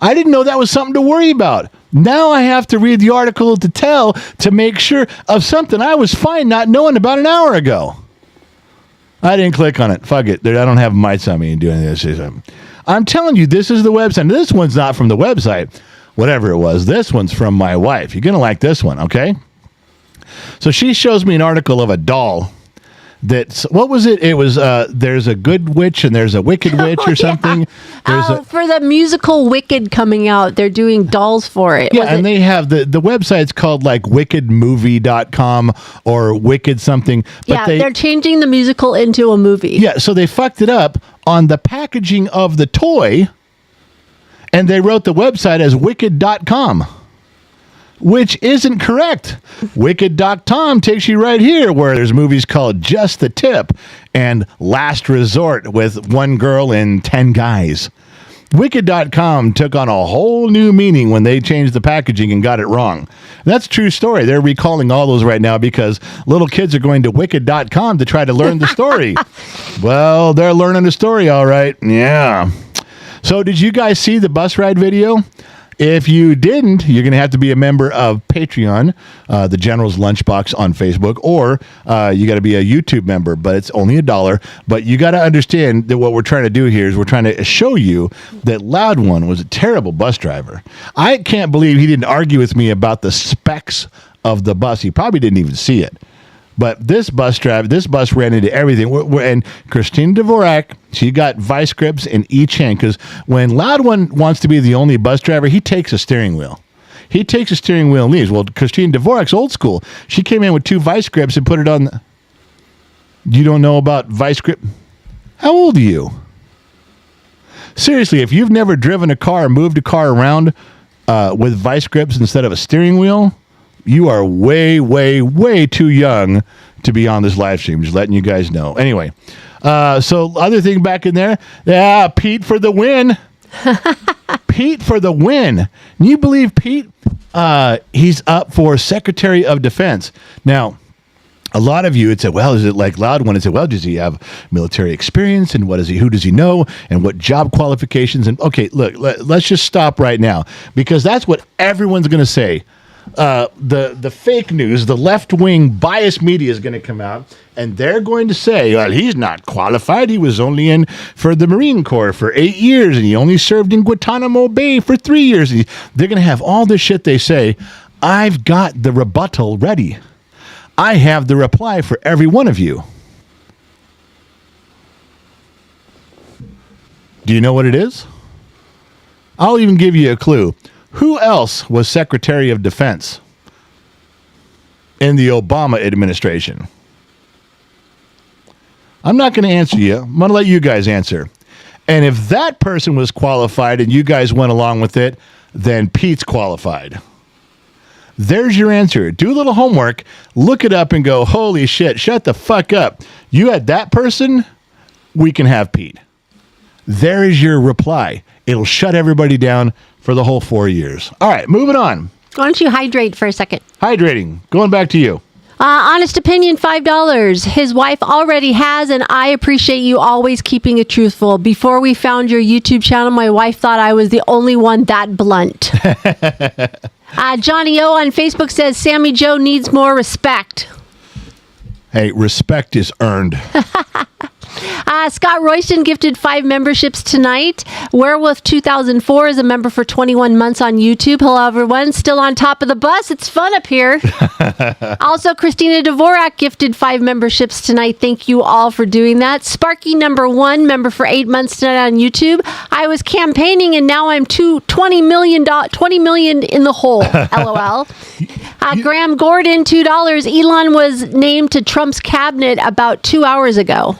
I didn't know that was something to worry about. Now I have to read the article to make sure of something I was fine not knowing about an hour ago. I didn't click on it. Fuck it. I don't have mites on me and do anything. I'm telling you, this is the website. This one's not from the website. Whatever it was. This one's from my wife. You're going to like this one, okay? So she shows me an article of a doll. What was it? It was there's a good witch and there's a wicked witch or something.
For the musical Wicked coming out, they're doing dolls for it.
Yeah, and they have the website's called like wickedmovie.com or wicked something. But
they're changing the musical into a movie.
Yeah, so they fucked it up on the packaging of the toy, and they wrote the website as wicked.com. Which isn't correct. Wicked.com takes you right here where there's movies called Just the Tip and Last Resort with 1 girl and 10 guys. Wicked.com took on a whole new meaning when they changed the packaging and got it wrong. That's a true story. They're recalling all those right now because little kids are going to Wicked.com to try to learn the story. Well, they're learning the story all right. Yeah. So did you guys see the bus ride video? If you didn't, you're going to have to be a member of Patreon, the General's Lunchbox on Facebook, or you got to be a YouTube member, but it's only $1. But you got to understand that what we're trying to do here is we're trying to show you that Loud One was a terrible bus driver. I can't believe he didn't argue with me about the specs of the bus. He probably didn't even see it. But this bus ran into everything. And Christine Dvorak, she got vice grips in each hand. Because when Loud One wants to be the only bus driver, he takes a steering wheel. He takes a steering wheel and leaves. Well, Christine Dvorak's old school. She came in with 2 vice grips and put it on. You don't know about vice grip? How old are you? Seriously, if you've never driven a car or moved a car around with vice grips instead of a steering wheel, you are way, way, way too young to be on this live stream. Just letting you guys know. Anyway, so other thing back in there. Yeah, Pete for the win. Pete for the win. Can you believe Pete? He's up for Secretary of Defense. Now, a lot of you would say, well, is it like Loud One? I'd say, well, does he have military experience? And who does he know? And what job qualifications? And okay, look, let's just stop right now, because that's what everyone's going to say. The fake news, the left-wing biased media is going to come out, and they're going to say, well, he's not qualified. He was only in for the Marine Corps for 8 years, and he only served in Guantanamo Bay for 3 years. They're going to have all this shit they say. I've got the rebuttal ready. I have the reply for every one of you. Do you know what it is? I'll even give you a clue. Who else was Secretary of Defense in the Obama administration? I'm not going to answer you. I'm going to let you guys answer. And if that person was qualified and you guys went along with it, then Pete's qualified. There's your answer. Do a little homework, look it up, and go, holy shit, shut the fuck up. You had that person, we can have Pete. There is your reply. It'll shut everybody down for the whole 4 years. All right, moving on.
Why don't you hydrate for a second?
Hydrating. Going back to you.
Honest opinion, $5. His wife already has, and I appreciate you always keeping it truthful. Before we found your YouTube channel, my wife thought I was the only one that blunt. Johnny O on Facebook says, Sammy Joe needs more respect.
Hey, respect is earned.
Scott Royston gifted 5 memberships tonight. Werewolf 2004 is a member for 21 months on YouTube. Hello, everyone. Still on top of the bus. It's fun up here. Also, Christina Dvorak gifted 5 memberships tonight. Thank you all for doing that. Sparky number 1, member for 8 months tonight on YouTube. I was campaigning and now I'm $20 million in the hole. LOL. Graham Gordon, $2. Elon was named to Trump's cabinet about 2 hours ago.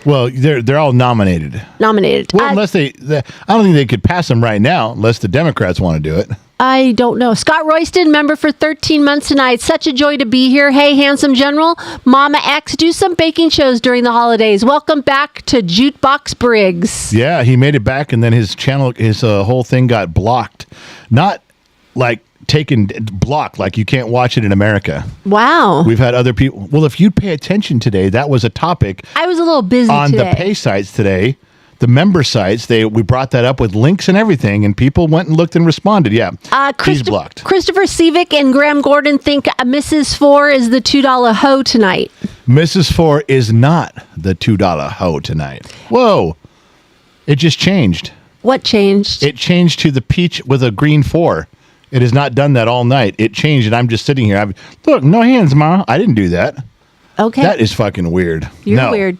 Well, they're all nominated.
Well,
unless I don't think they could pass them right now, unless the Democrats want to do it.
I don't know. Scott Royston, member for 13 months tonight. Such a joy to be here. Hey, handsome general. Mama X, do some baking shows during the holidays. Welcome back to Jukebox Briggs.
Yeah, he made it back, and then his channel, his whole thing got blocked. Not like blocked, like you can't watch it in America.
Wow.
We've had other people. Well, if you'd pay attention today, that was a topic.
I was a little busy
on
today.
The pay sites today, the member sites. We brought that up with links and everything, and people went and looked and responded. Yeah, he's blocked.
Christopher Sevick and Graham Gordon think Mrs. 4 is the $2 hoe tonight.
Mrs. 4 is not the $2 hoe tonight. Whoa, it just changed.
What changed?
It changed to the peach with a green 4. It has not done that all night. It changed, and I'm just sitting here. Look, no hands, Ma. I didn't do that.
Okay.
That is fucking weird.
You're weird.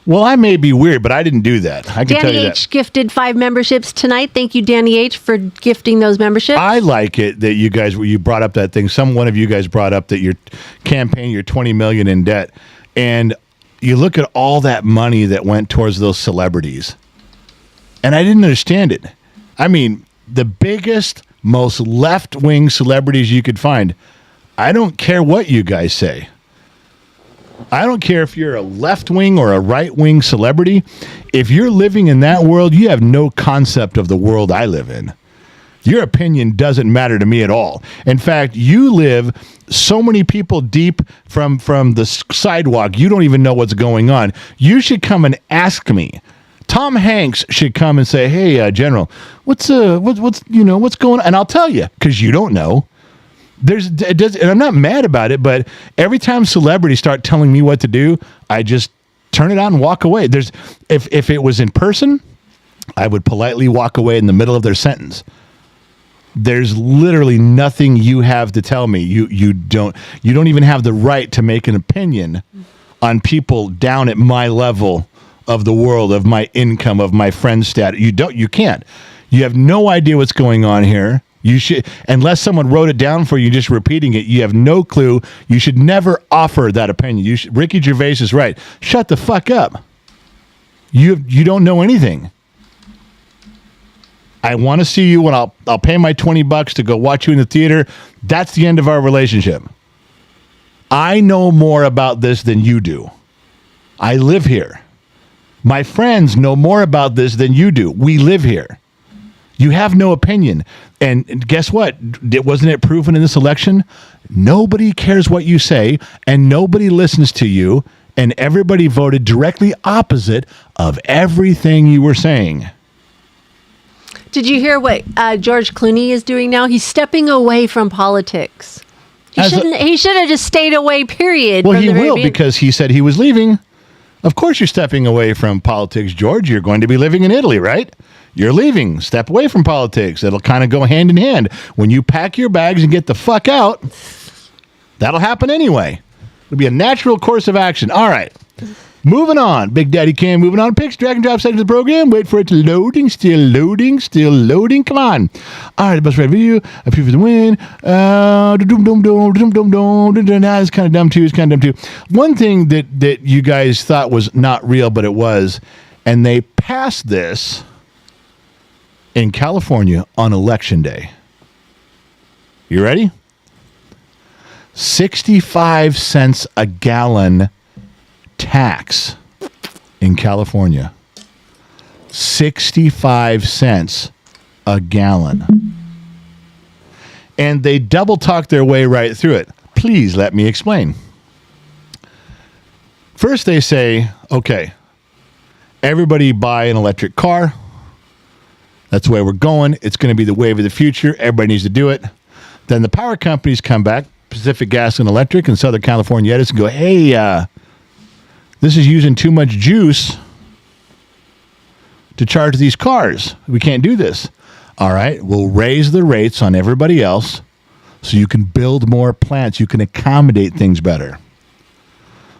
Well, I may be weird, but I didn't do that. I can tell you that.
Danny H. gifted 5 memberships tonight. Thank you, Danny H., for gifting those memberships.
I like it that you brought up that thing. One of you guys brought up that your campaign, you're $20 million in debt, and you look at all that money that went towards those celebrities, and I didn't understand it. I mean, the biggest, most left-wing celebrities you could find. I don't care what you guys say. I don't care if you're a left-wing or a right-wing celebrity. If you're living in that world, you have no concept of the world I live in. Your opinion doesn't matter to me at all. In fact, you live so many people deep from the sidewalk, you don't even know what's going on. You should come and ask me. Tom Hanks should come and say, "Hey, General, what's going on?" And I'll tell you, because you don't know. And I'm not mad about it, but every time celebrities start telling me what to do, I just turn it on and walk away. If it was in person, I would politely walk away in the middle of their sentence. There's literally nothing you have to tell me. You don't even have the right to make an opinion on people down at my level of the world, of my income, of my friend status. You can't. You have no idea what's going on here. You should, unless someone wrote it down for you, just repeating it, you have no clue. You should never offer that opinion. Ricky Gervais is right. Shut the fuck up. You don't know anything. I want to see you when I'll pay my $20 to go watch you in the theater. That's the end of our relationship. I know more about this than you do. I live here. My friends know more about this than you do. We live here. You have no opinion. And guess what? Wasn't it proven in this election? Nobody cares what you say, and nobody listens to you, and everybody voted directly opposite of everything you were saying.
Did you hear what George Clooney is doing now? He's stepping away from politics. He should have just stayed away, period.
Well, he will, because he said he was leaving. Of course you're stepping away from politics, George. You're going to be living in Italy, right? You're leaving. Step away from politics. It'll kind of go hand in hand. When you pack your bags and get the fuck out, that'll happen anyway. It'll be a natural course of action. All right. Moving on. Big Daddy Cam moving on. Picks, drag and drop section of the program. Wait for it to loading. Still loading. Still loading. Come on. All right. The best right video. A few for the win. It's kind of dumb too. One thing that you guys thought was not real, but it was, and they passed this in California on Election Day. You ready? 65 cents a gallon tax in California. 65 cents a gallon. And they double talk their way right through it. Please let me explain. First they say, okay, everybody buy an electric car. That's the way we're going. It's going to be the wave of the future. Everybody needs to do it. Then the power companies come back, Pacific Gas and Electric and Southern California Edison, go, hey, this is using too much juice to charge these cars. We can't do this. All right, we'll raise the rates on everybody else so you can build more plants. You can accommodate things better.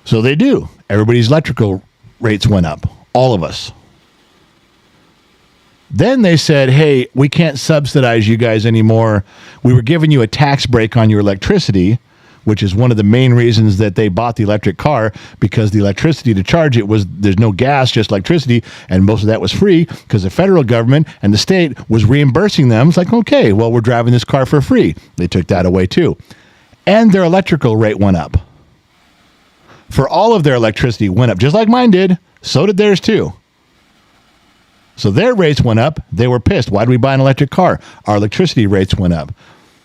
So they do. Everybody's electrical rates went up. All of us. Then they said, hey, we can't subsidize you guys anymore. We were giving you a tax break on your electricity, which is one of the main reasons that they bought the electric car, because the electricity to charge it there's no gas, just electricity, and most of that was free because the federal government and the state was reimbursing them. It's like, okay, well, we're driving this car for free. They took that away too. And their electrical rate went up. For all of their electricity went up, just like mine did. So did theirs too. So their rates went up. They were pissed. Why did we buy an electric car? Our electricity rates went up.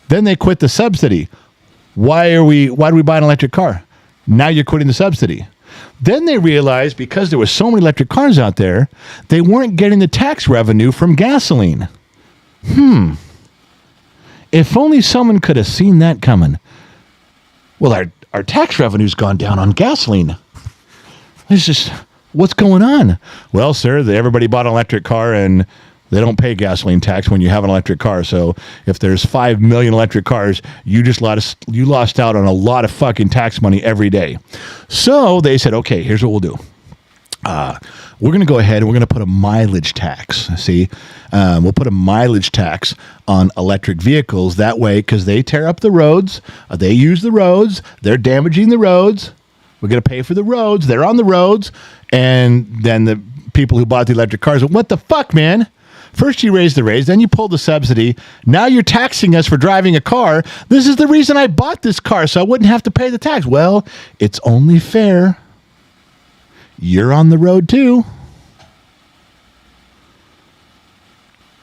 Then they quit the subsidy. Why do we buy an electric car? Now you're quitting the subsidy. Then they realized because there were so many electric cars out there, they weren't getting the tax revenue from gasoline. If only someone could have seen that coming. Well, our tax revenue's gone down on gasoline. It's just, what's going on? Well, sir, everybody bought an electric car and they don't pay gasoline tax when you have an electric car. So if there's 5 million electric cars, you lost out on a lot of fucking tax money every day. So they said, okay, here's what we'll do. We're going to go ahead and we're going to put a mileage tax. See, we'll put a mileage tax on electric vehicles. That way, because they tear up the roads, they use the roads, they're damaging the roads. We're going to pay for the roads. They're on the roads. And then the people who bought the electric cars, what the fuck, man? First you raised the rates, then you pulled the subsidy. Now you're taxing us for driving a car. This is the reason I bought this car, so I wouldn't have to pay the tax. Well, it's only fair. You're on the road too.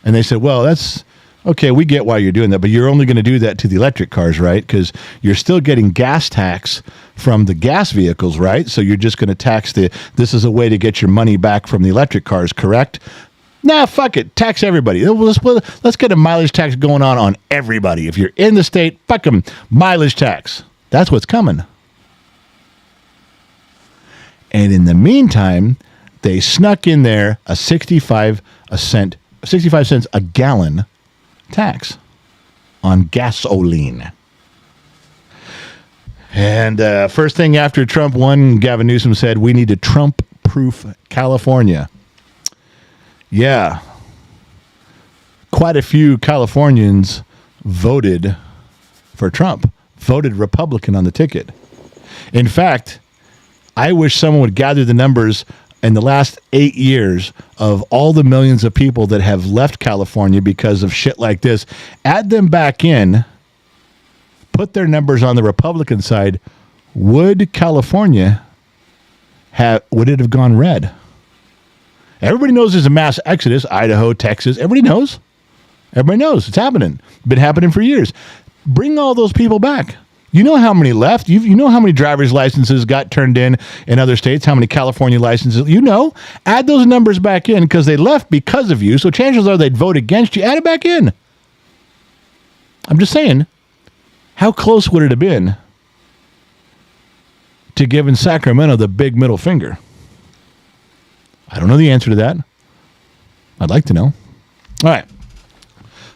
And they said, well, that's okay. We get why you're doing that, but you're only going to do that to the electric cars, right? Because you're still getting gas tax from the gas vehicles, right? So you're just going to tax this is a way to get your money back from the electric cars, correct? Nah, fuck it. Tax everybody. Let's get a mileage tax going on everybody. If you're in the state, fuck them. Mileage tax. That's what's coming. And in the meantime, they snuck in there a 65 cents a gallon tax on gasoline. And first thing after Trump won, Gavin Newsom said, we need to Trump-proof California. Yeah. Quite a few Californians voted for Trump, voted Republican on the ticket. In fact, I wish someone would gather the numbers in the last 8 years of all the millions of people that have left California because of shit like this, add them back in, put their numbers on the Republican side. Would California would it have gone red? Everybody knows there's a mass exodus, Idaho, Texas. Everybody knows. Everybody knows it's happening. Been happening for years. Bring all those people back. You know how many left. You know how many driver's licenses got turned in other states, how many California licenses. You know, add those numbers back in because they left because of you. So chances are they'd vote against you. Add it back in. I'm just saying, how close would it have been to giving Sacramento the big middle finger? I don't know the answer to that. I'd like to know. All right.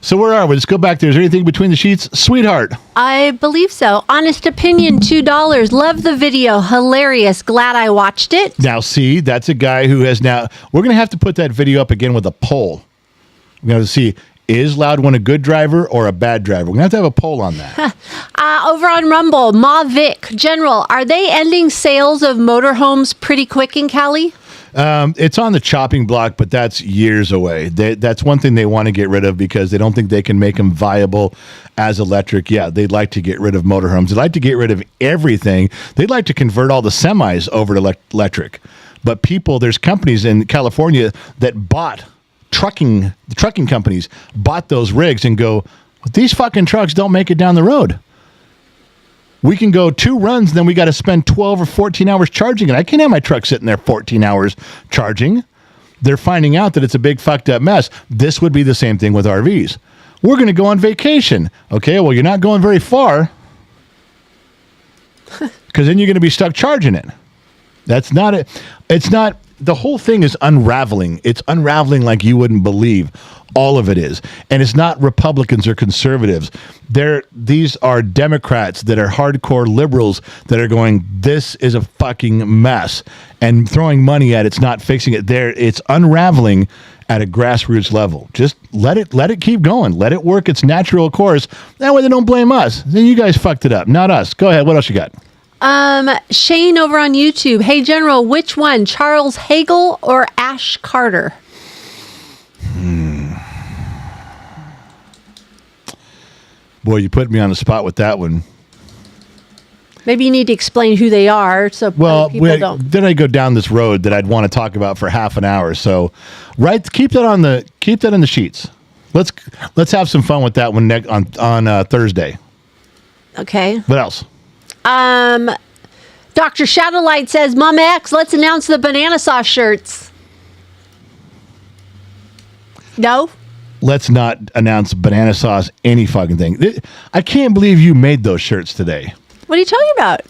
So where are we? Let's go back there. Is there anything between the sheets? Sweetheart.
I believe so. Honest opinion, $2. Love the video. Hilarious. Glad I watched it.
Now, see, that's a guy who has now... We're going to have to put that video up again with a poll. We're going to see, is Loud One a good driver or a bad driver? We're going to have a poll on that.
Over on Rumble, Ma Vic. General, are they ending sales of motorhomes pretty quick in Cali?
It's on the chopping block, but that's years away. That's one thing they want to get rid of because they don't think they can make them viable as electric. Yeah, they'd like to get rid of motorhomes. They'd like to get rid of everything. They'd like to convert all the semis over to electric. But there's companies in California that bought the trucking companies bought those rigs and go, well, these fucking trucks don't make it down the road. We can go 2 runs, then we got to spend 12 or 14 hours charging it. I can't have my truck sitting there 14 hours charging. They're finding out that it's a big fucked up mess. This would be the same thing with RVs. We're going to go on vacation. Okay, well, you're not going very far because then you're going to be stuck charging it. That's not it. It's not. The whole thing is unraveling. It's unraveling like you wouldn't believe. All of it is. And it's not Republicans or conservatives. These are Democrats that are hardcore liberals that are going, this is a fucking mess. And throwing money at it's not fixing it. It's unraveling at a grassroots level. Just let it keep going. Let it work its natural course. That way they don't blame us. Then you guys fucked it up, not us. Go ahead. What else you got?
Shane over on YouTube. Hey, General, which one? Charles Hagel or Ash Carter?
Boy, you put me on the spot with that one.
Maybe you need to explain who they are so people don't.
Then I go down this road that I'd want to talk about for half an hour. So, keep that in the sheets. Let's have some fun with that one on Thursday.
Okay.
What else?
Dr. Shadowlight says, Mom X, let's announce the banana sauce shirts. No?
Let's not announce banana sauce any fucking thing. I can't believe you made those shirts today.
What are you talking about?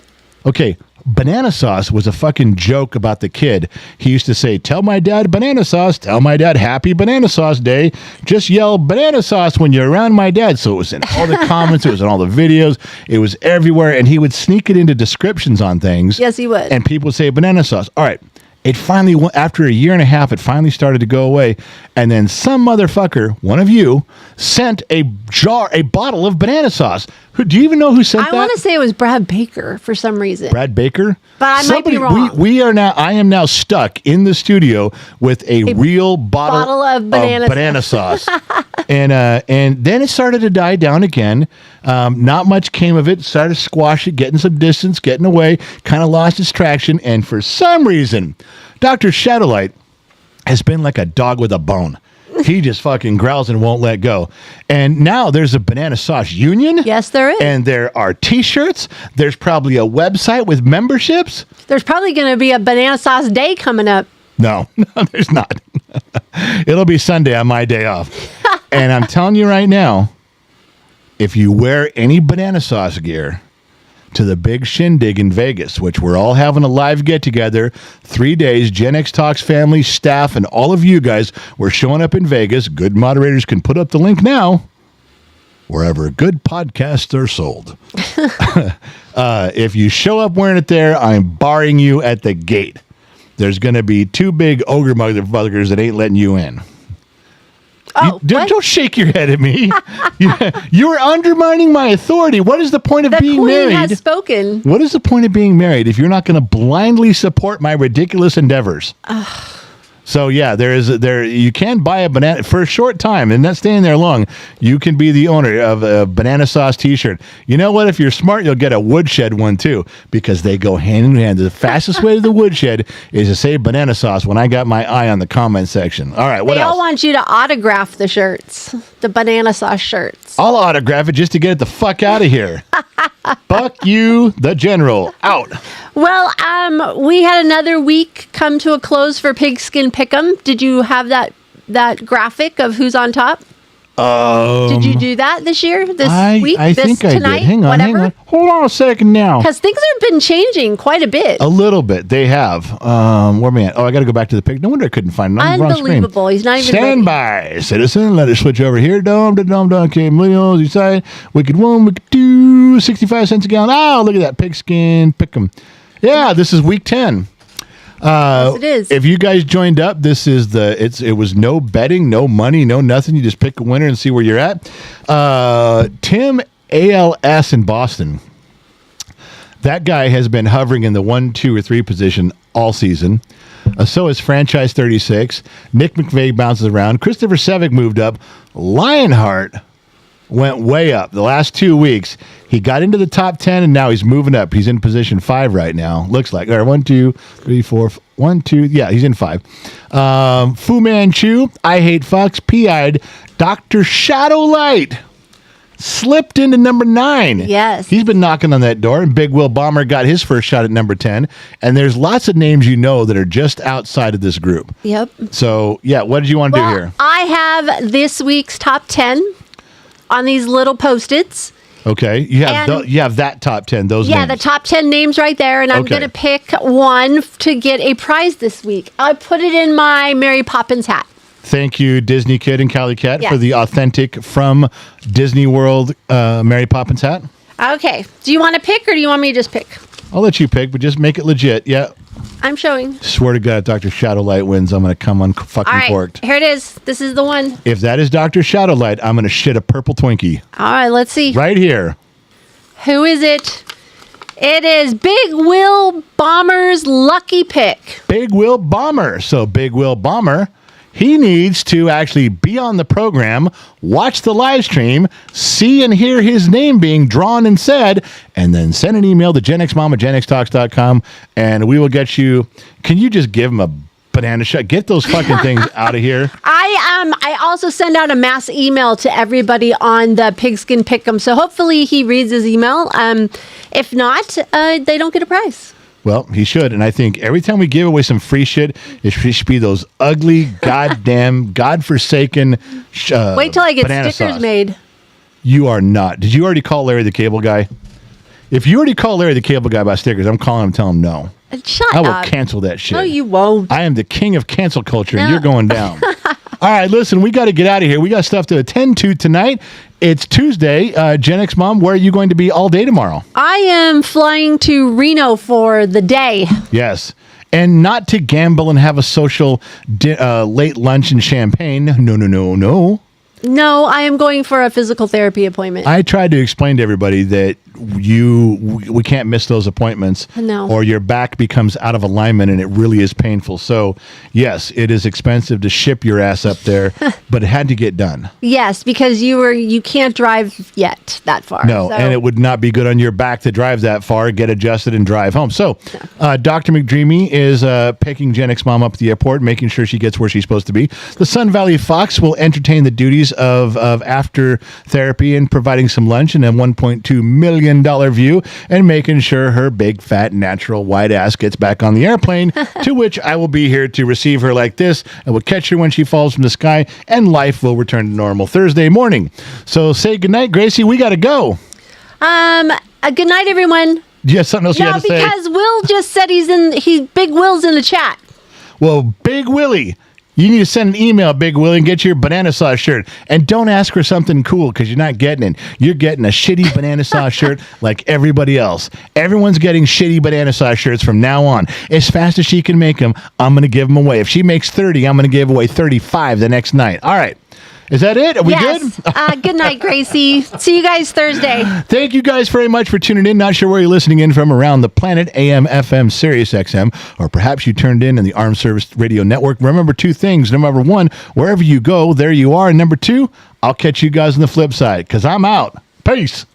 Okay, banana sauce was a fucking joke about the kid. He used to say, tell my dad banana sauce, tell my dad happy banana sauce day. Just yell banana sauce when you're around my dad. So it was in all the comments, it was in all the videos, it was everywhere, and he would sneak it into descriptions on things.
Yes, he would.
And people would say banana sauce. All right. It finally, after a year and a half, it finally started to go away. And then some motherfucker, one of you, sent a bottle of banana sauce. Do you even know who sent that?
I want to say it was Brad Baker for some reason.
Brad Baker?
But I might be wrong.
I am now stuck in the studio with a real bottle of banana sauce. And then it started to die down again. Not much came of it. Started to squash it, getting some distance, getting away. Kind of lost its traction. And for some reason, Dr. Shadowlight has been like a dog with a bone. He just fucking growls and won't let go. And now there's a banana sauce union.
Yes, there is.
And there are T-shirts. There's probably a website with memberships.
There's probably going to be a banana sauce day coming up.
No, there's not. It'll be Sunday on my day off. And I'm telling you right now, if you wear any banana sauce gear to the big shindig in Vegas, which we're all having a live get-together, 3 days, Gen X Talks family, staff, and all of you guys, we're showing up in Vegas. Good moderators can put up the link now, wherever good podcasts are sold. If you show up wearing it there, I'm barring you at the gate. There's going to be 2 big ogre motherfuckers that ain't letting you in.
Oh,
don't shake your head at me. You're undermining my authority. What is the point of being married?
The queen has spoken.
What is the point of being married if you're not going to blindly support my ridiculous endeavors? So yeah, there you can buy a banana for a short time and not staying there long. You can be the owner of a banana sauce t-shirt. You know what? If you're smart, you'll get a woodshed one too, because they go hand in hand. The fastest way to the woodshed is to say banana sauce when I got my eye on the comment section. All right, what
They
else?
all want you to autograph the shirts, the banana sauce shirts.
I'll autograph it just to get it the fuck out of here. Fuck you, the general. Out.
Well, we had another week come to a close for Pigskin Pick'em. Did you have that graphic of who's on top? Did you do that this year? This week?
I think I did. Hang on. Hold on a second now.
Because things have been changing quite a bit.
A little bit. They have. Where am I at? Oh, I got to go back to the pic. No wonder I couldn't find it.
Unbelievable. He's not even
Stand
ready.
by, citizen. Let us switch over here. Dum. Okay, millennials, you side. Wicked one, wicked two. 65 cents a gallon. Oh, look at that. Pigskin. Pick 'em. Yeah, this is week 10.
Yes, it is.
If you guys joined up, this is it was no betting, no money, no nothing. You just pick a winner and see where you're at. Tim ALS in Boston. That guy has been hovering in the 1, 2, or 3 position all season. So is Franchise 36. Nick McVeigh bounces around. Christopher Sevick moved up. Lionheart went way up the last 2 weeks. He got into the top 10, and now he's moving up. He's in position 5 right now. Looks like. All right, 1, 2, 3, 4, 1, 2. Yeah, he's in 5. Fu Manchu, I Hate Fox, P.I.'d, Dr. Shadowlight slipped into number 9.
Yes.
He's been knocking on that door, and Big Will Bomber got his first shot at number 10. And there's lots of names that are just outside of this group.
Yep.
So, yeah, what did you want to do here?
I have this week's top 10 on these little Post-its.
Okay, you have that top 10. Those
Yeah,
names.
the top 10 names right there, and I'm
Okay.
going to pick one to get a prize this week. I put it in my Mary Poppins hat.
Thank you, Disney Kid and Cali Cat,
Yes.
for the authentic from Disney World Mary Poppins hat.
Okay. Do you want to pick, or do you want me to just pick?
I'll let you pick, but just make it legit. Yeah.
I'm showing.
Swear to God, if Dr. Shadowlight wins, I'm going to come
All right.
corked.
Here it is. This is the one.
If that is Dr. Shadowlight, I'm going to shit a purple Twinkie.
All right. Let's see.
Right here.
Who is it? It is Big Will Bomber's lucky pick.
Big Will Bomber. So Big Will Bomber, he needs to actually be on the program, watch the live stream, see and hear his name being drawn and said, and then send an email to genxmom@genxtalks.com, and we will get you. Can you just give him a banana shot? Get those fucking things out of here.
I also send out a mass email to everybody on the Pigskin Pick'em, so hopefully he reads his email. If not, they don't get a prize.
Well, he should, and I think every time we give away some free shit, it should be those ugly, goddamn, godforsaken.
Wait till I get
banana
stickers
sauce.
made.
You are not. Did you already call Larry the Cable Guy? If you already called Larry the Cable Guy about stickers, I'm calling him, telling him no.
Shut
I will
up.
cancel that shit.
No, you won't.
I am the king of cancel culture, and
No.
you're going down. All right, listen, we got to get out of here. We got stuff to attend to tonight. It's Tuesday. Gen X Mom, where are you going to be all day tomorrow?
I am flying to Reno for the day.
Yes. And not to gamble and have a social late lunch and champagne. No.
No, I am going for a physical therapy appointment.
I tried to explain to everybody that we can't miss those appointments.
No.
Or your back becomes out of alignment and it really is painful. So, yes, it is expensive to ship your ass up there, but it had to get done.
Yes, because you can't drive yet that far.
No,
so.
and it would not be good on your back to drive that far, get adjusted, and drive home. So, Dr. McDreamy is picking Gen X Mom up at the airport, making sure she gets where she's supposed to be. The Sun Valley Fox will entertain the duties of after therapy and providing some lunch and a $1.2 million view and making sure her big, fat, natural white ass gets back on the airplane, to which I will be here to receive her like this. I will catch her when she falls from the sky, and life will return to normal Thursday morning. So say goodnight, Gracie. We got to go.
Good night, everyone.
Do you have something else you
No,
got to say?
because Will just said Big Will's in the chat.
Well, Big Willie, you need to send an email, Big Willie, and get your banana sauce shirt. And don't ask for something cool because you're not getting it. You're getting a shitty banana sauce shirt like everybody else. Everyone's getting shitty banana sauce shirts from now on. As fast as she can make them, I'm going to give them away. If she makes 30, I'm going to give away 35 the next night. All right. Is that it? Are we
yes.
good?
Good night, Gracie. See you guys Thursday.
Thank you guys very much for tuning in. Not sure where you're listening in from around the planet, AM, FM, Sirius XM, or perhaps you turned in the Armed Service Radio Network. Remember two things. Number one, wherever you go, there you are. And number two, I'll catch you guys on the flip side because I'm out. Peace.